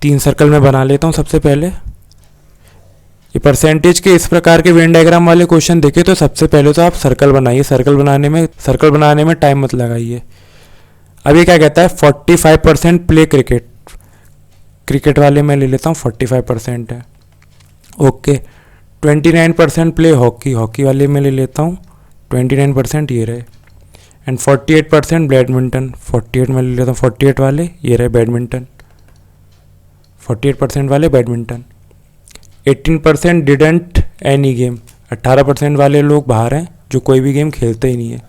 3 सर्कल में बना लेता हूँ। सबसे पहले ये परसेंटेज के इस प्रकार के वेन डायग्राम वाले क्वेश्चन देखे तो सबसे पहले तो आप सर्कल बनाइए, सर्कल बनाने में टाइम मत लगाइए। अब ये क्या कहता है, 45% प्ले क्रिकेट वाले मैं ले लेता हूँ 45% है, ओके। 29% प्ले हॉकी वाले में ले लेता हूँ 29%, ये रहे। एंड 48% बैडमिंटन, 48 में ले लेता हूँ 48 वाले, ये रहे बैडमिंटन, 48% वाले बैडमिंटन। 18% डिडंट एनी गेम, 18% वाले लोग बाहर हैं जो कोई भी गेम खेलते ही नहीं है,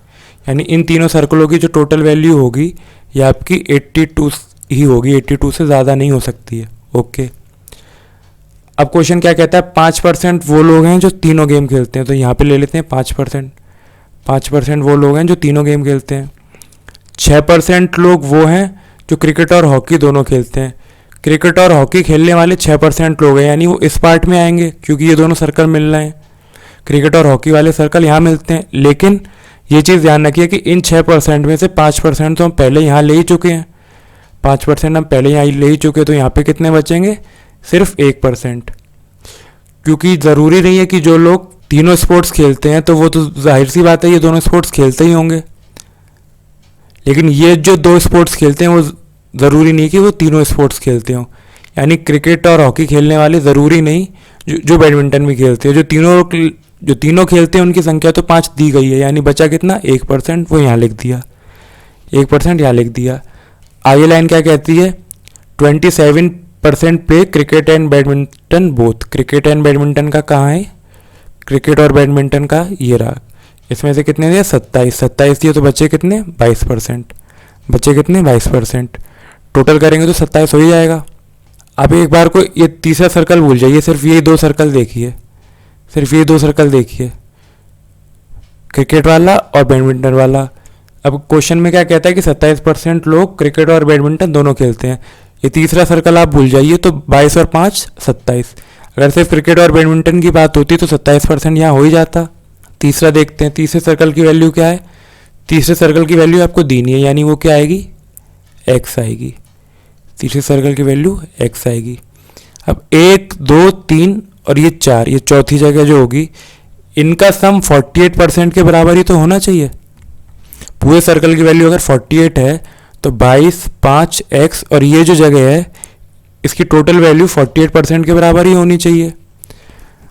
यानी इन तीनों सर्कलों की जो टोटल वैल्यू होगी ये आपकी 82 ही होगी, 82 से ज़्यादा नहीं हो सकती है, ओके। अब क्वेश्चन क्या कहता है, 5% वो लोग हैं जो तीनों गेम खेलते हैं, तो यहाँ पे ले लेते हैं 5% वो लोग हैं जो तीनों गेम खेलते हैं। 6% लोग वो हैं जो क्रिकेट और हॉकी दोनों खेलते हैं। क्रिकेट और हॉकी खेलने वाले 6% लोग हैं, यानी वो इस पार्ट में आएंगे क्योंकि ये दोनों सर्कल मिल रहे हैं, क्रिकेट और हॉकी वाले सर्कल यहाँ मिलते हैं। लेकिन ये चीज़ ध्यान रखिए कि इन 6% में से 5% तो हम पहले यहाँ ले ही चुके हैं, 5% हम पहले यहाँ ले ही चुके, तो यहाँ पे कितने बचेंगे, सिर्फ 1%। क्योंकि ज़रूरी नहीं है कि जो लोग तीनों स्पोर्ट्स खेलते हैं तो वो तो जाहिर सी बात है ये दोनों स्पोर्ट्स खेलते ही होंगे, लेकिन ये जो 2 स्पोर्ट्स खेलते हैं वो ज़रूरी नहीं कि वो तीनों स्पोर्ट्स खेलते हों, यानी क्रिकेट और हॉकी खेलने वाले ज़रूरी नहीं जो बैडमिंटन भी खेलते हैं, जो तीनों खेलते हैं उनकी संख्या तो 5 दी गई है, यानी बचा कितना 1%, वो यहाँ लिख दिया, 1% यहाँ लिख दिया। आगे लाइन क्या कहती है, 27% play cricket and badminton both. Cricket and badminton का कहाँ है, क्रिकेट और बैडमिंटन का ये रहा, इसमें से कितने दिए 27 दिए, तो बचे कितने 22%, बचे कितने 22%, टोटल करेंगे तो 27 हो ही जाएगा। अब एक बार को ये तीसरा सर्कल भूल जाइए, सिर्फ ये 2 सर्कल देखिए, सिर्फ ये 2 सर्कल देखिए, क्रिकेट वाला और बैडमिंटन वाला। अब क्वेश्चन में क्या कहता है कि 27% लोग क्रिकेट और बैडमिंटन दोनों खेलते हैं, ये तीसरा सर्कल आप भूल जाइए, तो 22 और 5 27। अगर सिर्फ क्रिकेट और बैडमिंटन की बात होती तो 27% यहाँ हो ही जाता। तीसरा देखते हैं, तीसरे सर्कल की वैल्यू क्या है, तीसरे सर्कल की वैल्यू आपको दी नहीं है, यानी वो क्या आएगी, x आएगी। तीसरे सर्कल की वैल्यू x आएगी। अब 1 2 3 और ये 4, ये चौथी जगह जो होगी, इनका सम 48% के बराबर ही तो होना चाहिए। पूरे सर्कल की वैल्यू अगर 48 है तो 22 5 x और ये जो जगह है इसकी टोटल वैल्यू 48% के बराबर ही होनी चाहिए।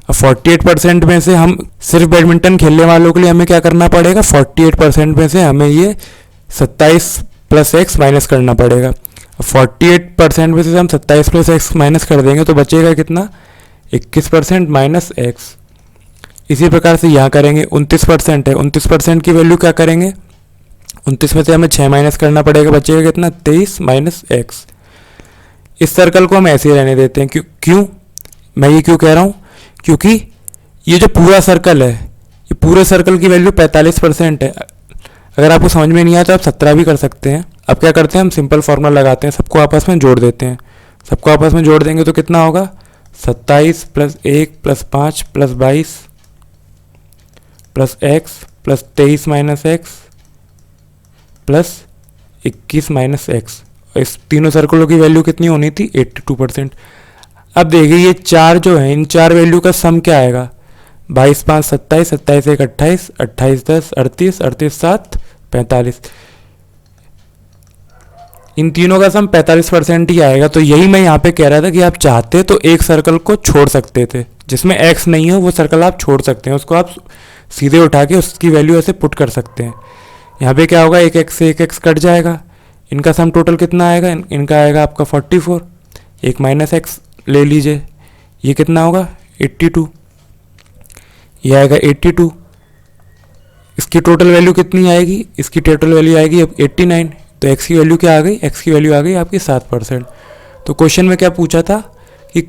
अब 48% में से हम सिर्फ बैडमिंटन खेलने वालों के लिए हमें क्या करना पड़ेगा, 48% में से हमें ये 27 प्लस एक्स माइनस करना पड़ेगा। अब 48% में से हम 27 प्लस एक्स माइनस कर देंगे तो बचेगा कितना, 21% माइनस एक्स। इसी प्रकार से यहाँ करेंगे, 29% है, 29% की वैल्यू क्या करेंगे, 29 में से हमें 6 माइनस करना पड़ेगा, बचेगा कितना, 23 माइनस एक्स। इस सर्कल को हम ऐसे ही रहने देते हैं। क्यों मैं ये क्यों कह रहा हूँ, क्योंकि ये जो पूरा सर्कल है, ये पूरे सर्कल की वैल्यू 45% है। अगर आपको समझ में नहीं आया तो आप 17 भी कर सकते हैं। अब क्या करते हैं, हम सिंपल फॉर्मूला लगाते हैं, सबको आपस में जोड़ देते हैं। सबको आपस में जोड़ देंगे तो कितना होगा, 27 plus 1 plus 5 plus 22 plus x plus 23 minus x plus 21 minus x. इस तीनों सर्कलों की वैल्यू कितनी होनी थी, 82%। अब देखिए ये 4 जो है, इन 4 वैल्यू का सम क्या आएगा, 22 5 27, 27 1 28, 28 10 38, 38 7 45। इन तीनों का सम 45% ही आएगा। तो यही मैं यहाँ पे कह रहा था कि आप चाहते तो एक सर्कल को छोड़ सकते थे, जिसमें x नहीं हो वो सर्कल आप छोड़ सकते हैं, उसको आप सीधे उठा के उसकी वैल्यू ऐसे पुट कर सकते हैं। यहाँ पे क्या होगा, एक x से एक x कट जाएगा, इनका सम टोटल कितना आएगा, इनका आएगा आपका 44, एक माइनस एक्स ले लीजिए, ये कितना होगा 82, ये आएगा 82। इसकी टोटल वैल्यू कितनी आएगी, इसकी टोटल वैल्यू आएगी अब 89। तो x की वैल्यू क्या आ गई, x की वैल्यू आ गई आपकी 7%। तो क्वेश्चन में क्या पूछा था कि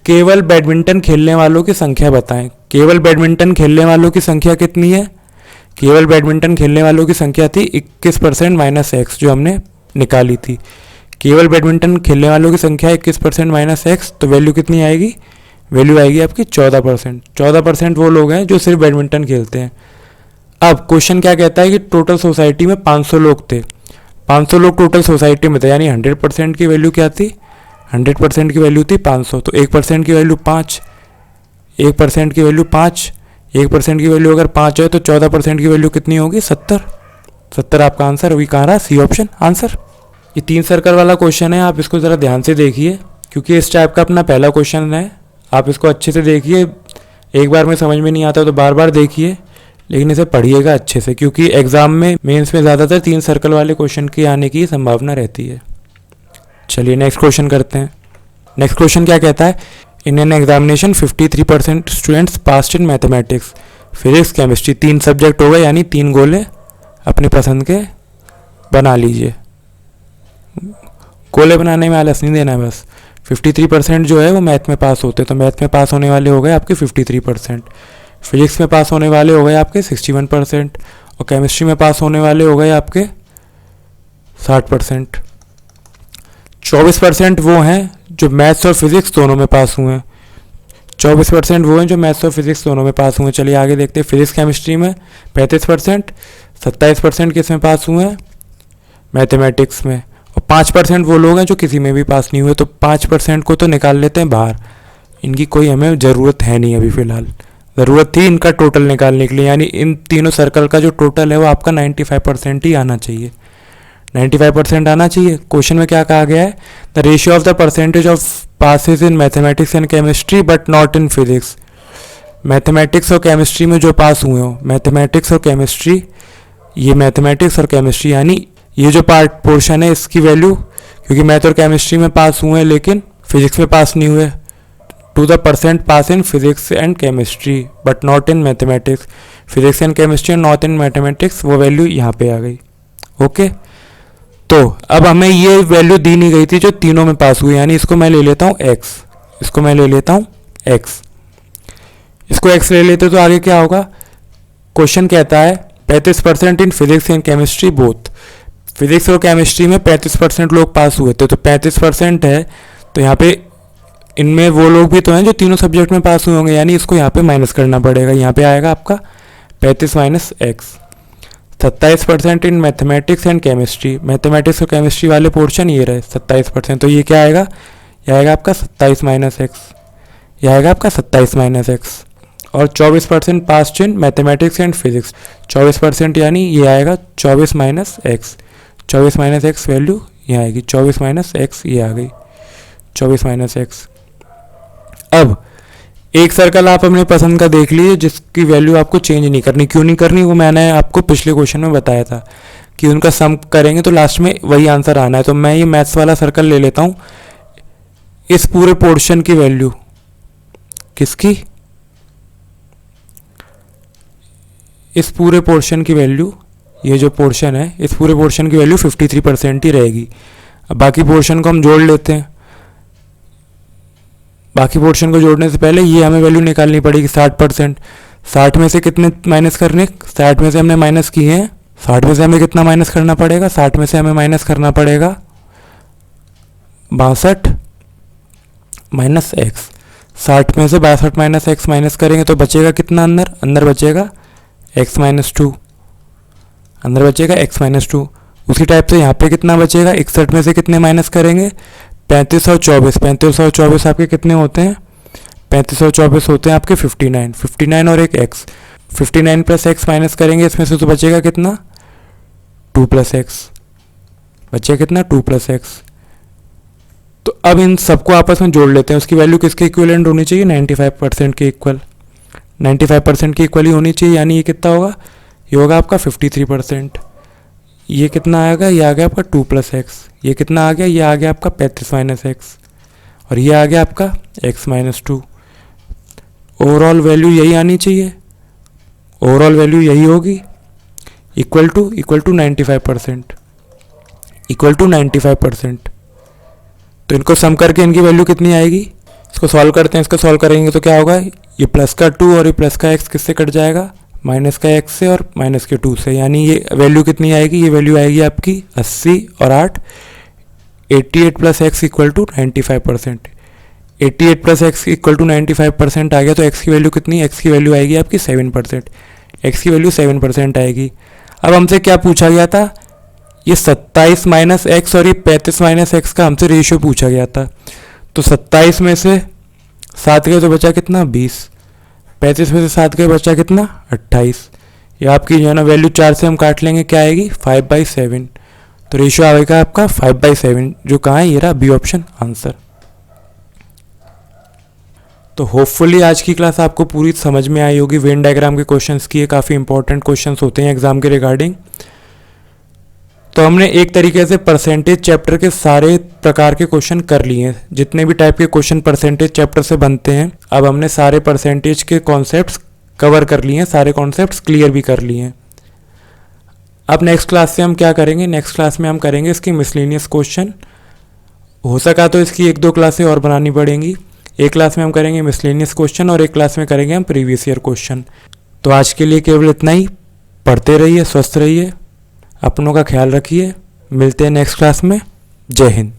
केवल बैडमिंटन खेलने वालों की संख्या बताएं। केवल बैडमिंटन खेलने वालों की संख्या कितनी है, केवल बैडमिंटन खेलने वालों की संख्या थी 21% माइनस एक्स, जो हमने निकाली थी। केवल बैडमिंटन खेलने वालों की संख्या 21% माइनस एक्स, तो वैल्यू कितनी आएगी, वैल्यू आएगी आपकी 14%। 14% वो लोग हैं जो सिर्फ बैडमिंटन खेलते हैं। अब क्वेश्चन क्या कहता है कि टोटल सोसाइटी में 500 लोग थे, 500 लोग टोटल सोसाइटी में थे, यानी 100% की वैल्यू क्या थी, 100% की वैल्यू थी 500। तो 1% की वैल्यू 5, 1% की वैल्यू 5, 1% की वैल्यू अगर 5 है तो 14% की वैल्यू कितनी होगी, 70। 70 आपका आंसर वही कहाँ रहा, सी ऑप्शन आंसर। ये 3 सर्कल वाला क्वेश्चन है, आप इसको ज़रा ध्यान से देखिए, क्योंकि इस टाइप का अपना पहला क्वेश्चन है। आप इसको अच्छे से देखिए, एक बार में समझ में नहीं आता तो बार बार देखिए, लेकिन इसे पढ़िएगा अच्छे से, क्योंकि एग्जाम में मेंस में ज़्यादातर 3 सर्कल वाले क्वेश्चन के आने की संभावना रहती है। चलिए नेक्स्ट क्वेश्चन करते हैं। नेक्स्ट क्वेश्चन क्या कहता है, in an examination 53% students passed in mathematics, physics, chemistry, 3 subject हो गए, यानी 3 गोले अपने पसंद के बना लीजिए। गोले बनाने में आलस नहीं देना है बस। 53% जो है वो मैथ में पास होते, तो मैथ में पास होने वाले हो गए आपके 53%, फिजिक्स में पास होने वाले हो गए आपके 61% और केमिस्ट्री में पास होने वाले हो गए आपके 60%। 24% वो हैं जो मैथ्स और फिजिक्स दोनों में पास हुए हैं। 24% वो हैं जो मैथ्स और फिजिक्स दोनों में पास हुए हैं। चलिए आगे देखते हैं। फिजिक्स केमिस्ट्री में 35%, 27% किस में पास हुए हैं, मैथमेटिक्स में, और 5% वो लोग हैं जो किसी में भी पास नहीं हुए। तो 5% को तो निकाल लेते हैं बाहर, इनकी कोई हमें ज़रूरत है नहीं अभी फ़िलहाल। ज़रूरत थी इनका टोटल निकालने के लिए, यानी इन तीनों सर्कल का जो टोटल है वो आपका 95% ही आना चाहिए, 95% आना चाहिए। क्वेश्चन में क्या कहा गया है, the ratio of the percentage of passes in mathematics and chemistry but not in physics. Mathematics और केमिस्ट्री में जो पास हुए हो, मैथमेटिक्स और केमिस्ट्री, ये मैथमेटिक्स और केमिस्ट्री यानी ये जो पार्ट पोर्शन है इसकी वैल्यू, क्योंकि मैथ और केमिस्ट्री में पास हुए हैं लेकिन फिजिक्स में पास नहीं हुए, two the percent pass in physics and chemistry but not in mathematics, physics and chemistry not in mathematics, वो वैल्यू यहाँ पे आ गई। ओके, तो अब हमें ये वैल्यू दी नहीं गई थी जो तीनों में पास हुई, यानी इसको मैं ले लेता हूँ x, इसको मैं ले लेता हूँ x, इसको x ले लेते तो आगे क्या होगा। क्वेश्चन कहता है 35% इन physics and chemistry both, physics और केमिस्ट्री में 35% लोग पास हुए थे, तो 35% है तो यहाँ पे इनमें वो लोग भी तो हैं जो तीनों सब्जेक्ट में पास हुए होंगे, यानी इसको यहाँ पे माइनस करना पड़ेगा। यहाँ पे आएगा आपका 35 minus x, 27% in mathematics and chemistry, mathematics और केमिस्ट्री वाले पोर्शन ये रहे 27%, तो ये क्या आएगा, ये आएगा आपका 27 माइनस एक्स, ये आएगा आपका 27 माइनस एक्स। और 24% past in mathematics and physics, 24% यानी ये आएगा 24 minus x, 24 minus x value ये आएगी, 24 माइनस एक्स ये आ गई, 24 माइनस एक्स। अब एक सर्कल आप अपने पसंद का देख लीजिए जिसकी वैल्यू आपको चेंज नहीं करनी। क्यों नहीं करनी, वो मैंने आपको पिछले क्वेश्चन में बताया था कि उनका सम करेंगे तो लास्ट में वही आंसर आना है। तो मैं ये मैथ्स वाला सर्कल ले लेता हूँ। इस पूरे पोर्शन की वैल्यू किसकी, इस पूरे पोर्शन की वैल्यू, ये जो पोर्शन है इस पूरे पोर्शन की वैल्यू 53% ही रहेगी। अब बाकी पोर्शन को हम जोड़ लेते हैं। बाकी पोर्शन को जोड़ने से पहले ये हमें वैल्यू निकालनी पड़ेगी 60%। 60 में से कितने माइनस करने, 60 में से हमने माइनस किए हैं, 60 में से हमें कितना माइनस करना पड़ेगा, 60 में से हमें माइनस करना पड़ेगा 62 माइनस एक्स। 60 में से 62 माइनस एक्स माइनस करेंगे तो बचेगा कितना, अंदर अंदर बचेगा x माइनस 2, अंदर बचेगा x माइनस 2। उसी टाइप से यहाँ पे कितना बचेगा, 61 में से कितने माइनस करेंगे, 35 और 24, 35 और 24 आपके कितने होते हैं, 35 और 24 होते हैं आपके 59, 59 और एक x, 59 प्लस एक्स माइनस करेंगे इसमें से तो बचेगा कितना, 2 प्लस एक्स, बचेगा कितना, 2 प्लस एक्स। तो अब इन सबको आपस में जोड़ लेते हैं। उसकी वैल्यू किसके इक्विवेलेंट होनी चाहिए, 95% के इक्वल, 95% की इक्वल ही होनी चाहिए। यानी ये कितना होगा, ये होगा आपका 53%। ये कितना आएगा, ये आ गया आपका 2 प्लस एक्स, ये कितना आ गया, ये आ गया आपका 35 माइनस एक्स, और ये आ गया आपका x माइनस 2। ओवरऑल वैल्यू यही आनी चाहिए, ओवरऑल वैल्यू यही होगी, इक्वल टू 95%, इक्वल टू 95%। तो इनको सम करके इनकी वैल्यू कितनी आएगी, इसको सॉल्व करते हैं। इसको सॉल्व करेंगे तो क्या होगा, ये प्लस का 2 और ये प्लस का x किससे कट जाएगा, माइनस का x से और माइनस के 2 से। यानी ये वैल्यू कितनी आएगी, ये वैल्यू आएगी आपकी 80 और 8, 88 plus x equal to 95%। 88 plus x equal to 95% आ गया। तो x की वैल्यू कितनी, x की वैल्यू आएगी आपकी 7%, x की वैल्यू 7% आएगी। अब हमसे क्या पूछा गया था, ये 27 माइनस एक्स और ये 35 माइनस एक्स का हमसे रेशियो पूछा गया था। तो 27 में से 7 गए तो बचा कितना, 20, 35 में से 7 गए बचा कितना, 28। ये आपकी जो है ना वैल्यू 4 से हम काट लेंगे, क्या आएगी, 5/7। तो रेशियो आएगा आपका 5/7, जो कहाँ है, ये रहा बी ऑप्शन आंसर। तो होपफुली आज की क्लास आपको पूरी समझ में आई होगी। वेन डायग्राम के क्वेश्चंस की, ये काफ़ी इंपॉर्टेंट क्वेश्चंस होते हैं एग्जाम के रिगार्डिंग। तो हमने एक तरीके से परसेंटेज चैप्टर के सारे प्रकार के क्वेश्चन कर लिए हैं, जितने भी टाइप के क्वेश्चन परसेंटेज चैप्टर से बनते हैं। अब हमने सारे परसेंटेज के कॉन्सेप्ट्स कवर कर लिए हैं, सारे कॉन्सेप्ट्स क्लियर भी कर लिए हैं। अब नेक्स्ट क्लास से हम क्या करेंगे, नेक्स्ट क्लास में हम करेंगे इसकी मिसलेनियस क्वेश्चन। हो सका तो इसकी 1-2 क्लासें और बनानी पड़ेंगी। एक क्लास में हम करेंगे मिसलेनियस क्वेश्चन और एक क्लास में करेंगे हम प्रीवियस ईयर क्वेश्चन। तो आज के लिए केवल इतना ही। पढ़ते रहिए, स्वस्थ रहिए, अपनों का ख्याल रखिए। मिलते हैं नेक्स्ट क्लास में। जय हिंद।